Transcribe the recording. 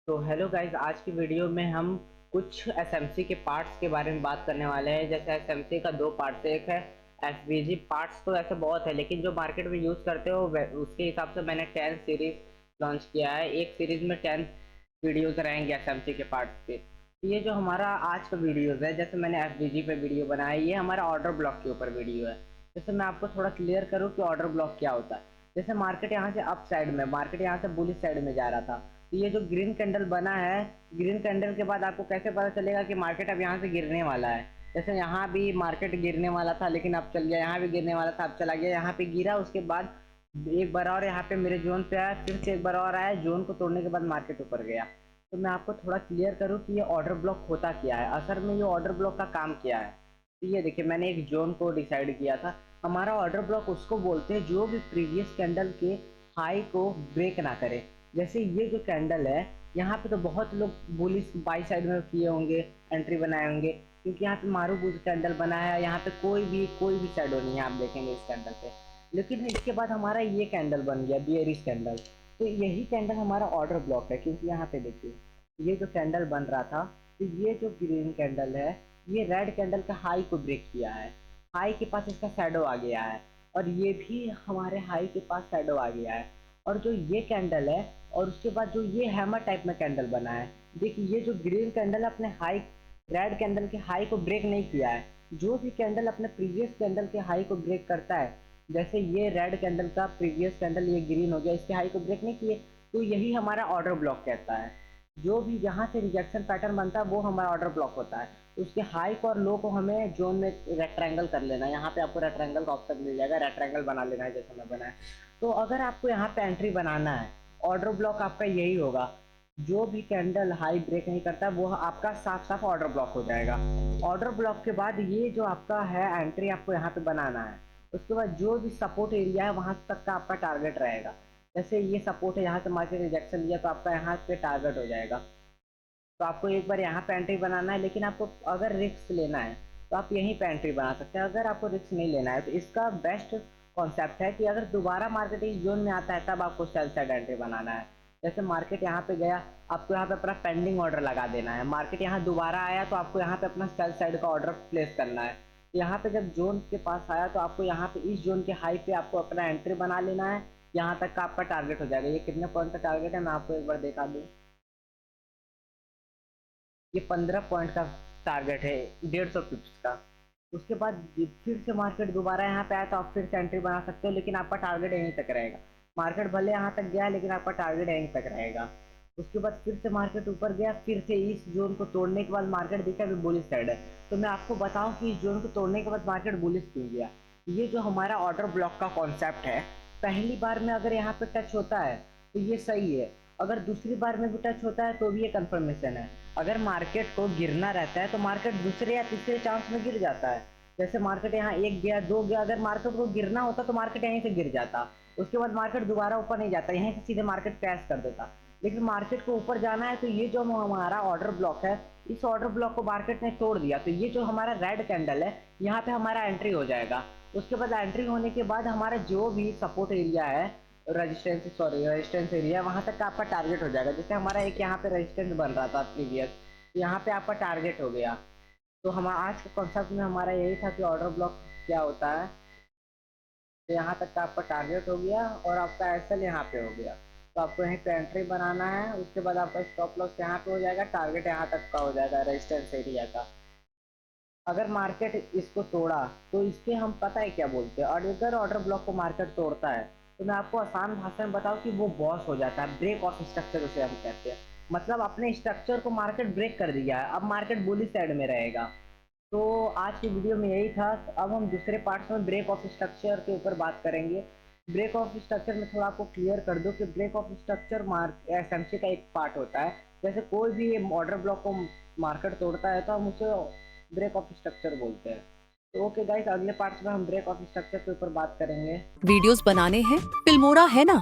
तो hello guys, आज की वीडियो में हम कुछ एसएमसी के पार्ट्स के बारे में बात करने वाले हैं। जैसे एसएमसी का दो पार्ट्स, एक है एसवीजी। पार्ट्स तो ऐसे बहुत है, लेकिन जो मार्केट में यूज़ करते हो उसके हिसाब से मैंने 10 सीरीज लॉन्च किया है। एक सीरीज में 10 वीडियोस रहेंगे एसएमसी के पार्ट्स पे। तो ये जो हमारा आज का वीडियोस है, जैसे मैंने एसवीजी पे वीडियो बनाया, ये हमारा ऑर्डर ब्लॉक के ऊपर वीडियो है। जैसे मैं आपको थोड़ा क्लियर करूँ कि ऑर्डर ब्लॉक क्या होता है। जैसे मार्केट यहाँ से अप साइड में, मार्केट यहाँ से बुलिश साइड में जा रहा था, तो ये जो ग्रीन कैंडल बना है, ग्रीन कैंडल के बाद आपको कैसे पता चलेगा कि मार्केट अब यहाँ से गिरने वाला है। जैसे यहाँ भी मार्केट गिरने वाला था, लेकिन अब चल गया, यहाँ भी गिरने वाला था अब चला गया, यहाँ पे गिरा, उसके बाद एक बार और यहाँ पे मेरे जोन पे आया, फिर से एक बार और आया, जोन को तोड़ने के बाद मार्केट ऊपर गया। तो मैं आपको थोड़ा क्लियर करूँ कि ये ऑर्डर ब्लॉक होता क्या है, असल में ये ऑर्डर ब्लॉक का काम क्या है। तो ये देखिए, मैंने एक जोन को डिसाइड किया था। हमारा ऑर्डर ब्लॉक उसको बोलते हैं जो भी प्रीवियस कैंडल के हाई को ब्रेक ना करे। जैसे ये जो कैंडल है, यहाँ पे तो बहुत लोग बुलिश बाई साइड में किए होंगे, एंट्री बनाए होंगे, क्योंकि यहाँ पे मारूबुज कैंडल बना है, यहाँ पे कोई भी शैडो नहीं है, आप देखेंगे इस कैंडल पे। लेकिन इसके बाद हमारा ये कैंडल बन गया बियरिश कैंडल। तो यही कैंडल हमारा ऑर्डर ब्लॉक है, क्योंकि यहाँ पे देखिए, ये जो कैंडल बन रहा था, तो ये जो ग्रीन कैंडल है, ये रेड कैंडल का हाई को ब्रेक किया है। हाई के पास इसका शैडो आ गया है, और ये भी हमारे हाई के पास शैडो आ गया है। और जो ये कैंडल है, और उसके बाद जो ये हैमर टाइप में कैंडल बना है, देखिए ये जो ग्रीन कैंडल अपने हाई, रेड कैंडल के हाई को ब्रेक नहीं किया है। जो भी कैंडल अपने प्रीवियस कैंडल के हाई को ब्रेक करता है, जैसे ये रेड कैंडल का प्रीवियस कैंडल ये ग्रीन हो गया, इसके हाई को ब्रेक नहीं किए, तो यही हमारा ऑर्डर ब्लॉक कहता है। जो भी यहाँ से रिजेक्शन पैटर्न बनता है वो हमारा ऑर्डर ब्लॉक होता है। तो उसके हाई को और लो को हमें जोन में रेक्टेंगल कर लेना है। यहाँ पे आपको रेक्टेंगल का ऑप्शन मिल जाएगा, रेक्टेंगल बना लेना है जैसे मैं बनाया। तो अगर आपको यहाँ पे एंट्री बनाना है, ऑर्डर ब्लॉक आपका यही होगा। जो भी कैंडल हाई ब्रेक नहीं करता वो आपका साफ साफ ऑर्डर ब्लॉक हो जाएगा। ऑर्डर ब्लॉक के बाद ये जो आपका है एंट्री, आपको यहाँ पे बनाना है। उसके बाद जो भी सपोर्ट एरिया है वहां तक का आपका टारगेट रहेगा। जैसे ये सपोर्ट है, यहाँ से मार्केट रिजेक्शन लिया तो आपका यहाँ पे टारगेट हो जाएगा। तो आपको एक बार यहाँ पे एंट्री बनाना है, लेकिन आपको अगर रिस्क लेना है तो आप यहीं पे एंट्री बना सकते हैं। अगर आपको रिस्क नहीं लेना है तो इसका बेस्ट कॉन्सेप्ट है कि अगर दोबारा मार्केट इस जोन में आता है तब आपको सेल साइड एंट्री बनाना है। जैसे मार्केट यहाँ पे गया, आपको यहाँ पे अपना पेंडिंग ऑर्डर लगा देना है। मार्केट यहाँ दोबारा आया तो आपको यहाँ पे अपना सेल साइड का ऑर्डर प्लेस करना है। यहाँ पे जब जोन के पास आया तो आपको यहाँ पे इस जोन के हाई पे आपको अपना एंट्री बना लेना है। यहाँ तक का आपका टारगेट हो जाएगा। ये कितने पॉइंट का टारगेट है मैं आपको एक बार दिखा दूँ। ये 15 पॉइंट का टारगेट है, 150 पिप्स का। उसके बाद फिर से मार्केट दोबारा यहाँ पे आया तो आप फिर से एंट्री बना सकते हो, लेकिन आपका टारगेट यहीं तक रहेगा। मार्केट भले यहाँ तक गया, लेकिन आपका टारगेट यहीं तक रहेगा। उसके बाद फिर से मार्केट ऊपर गया, फिर से इस जोन को तोड़ने के बाद मार्केट दिखा अभी बुलिश साइड है। तो मैं आपको बताऊं कि इस जोन को तोड़ने के बाद मार्केट बुलिश क्यों गया। ये जो हमारा ऑर्डर ब्लॉक का कॉन्सेप्ट है, पहली बार में अगर यहाँ पे टच होता है तो ये सही है, अगर दूसरी बार में भी टच होता है तो भी ये कंफर्मेशन है। अगर मार्केट को गिरना रहता है तो मार्केट दूसरे या तीसरे चांस में गिर जाता है। जैसे मार्केट यहाँ एक गया, दो गया, अगर मार्केट को गिरना होता तो मार्केट यहीं से गिर जाता, उसके बाद मार्केट दोबारा ऊपर नहीं जाता, यहीं से सीधे मार्केट क्रैश कर देता। लेकिन मार्केट को ऊपर जाना है तो ये जो हमारा ऑर्डर ब्लॉक है, इस ऑर्डर ब्लॉक को मार्केट ने तोड़ दिया, तो ये जो हमारा रेड कैंडल है, यहाँ पे हमारा एंट्री हो जाएगा। उसके बाद एंट्री होने के बाद हमारा जो भी सपोर्ट एरिया है, रेजिस्टेंस एरिया, वहां तक का आपका टारगेट हो जाएगा। जैसे हमारा एक यहाँ पे रेजिस्टेंस बन रहा था प्रीवियस, यहाँ पे आपका टारगेट हो गया। तो हम आज के कॉन्सेप्ट में हमारा यही था कि ऑर्डर ब्लॉक क्या होता है। तो यहाँ तक का आपका टारगेट हो गया और आपका एसएल यहाँ पे हो गया। तो आपको यहीं पे एंट्री बनाना है। उसके बाद आपका स्टॉप लॉस यहाँ पे हो जाएगा, टारगेट यहाँ तक का हो जाएगा रेजिस्टेंस एरिया का। अगर मार्केट इसको तोड़ा तो इसके हम पता है क्या बोलते हैं, और अगर ऑर्डर ब्लॉक को मार्केट तोड़ता है तो मैं आपको आसान भाषा में बताऊं कि वो बॉस हो जाता है, ब्रेक ऑफ स्ट्रक्चर उसे हम कहते हैं। मतलब अपने स्ट्रक्चर को मार्केट ब्रेक कर दिया है, अब मार्केट बुलिश साइड में रहेगा। तो आज की वीडियो में यही था। अब हम दूसरे पार्ट्स में ब्रेक ऑफ स्ट्रक्चर के ऊपर बात करेंगे। ब्रेक ऑफ स्ट्रक्चर में थोड़ा आपको क्लियर कर दूं कि ब्रेक ऑफ स्ट्रक्चर एसएमसी का एक पार्ट होता है। जैसे कोई भी ऑर्डर ब्लॉक को मार्केट तोड़ता है तो हम उसे ब्रेक ऑफ स्ट्रक्चर बोलते हैं। तो ओके गाइस, अगले पार्ट्स में हम ब्रेक ऑफ स्ट्रक्चर के ऊपर बात करेंगे। वीडियोस बनाने हैं, फिल्मोरा है ना।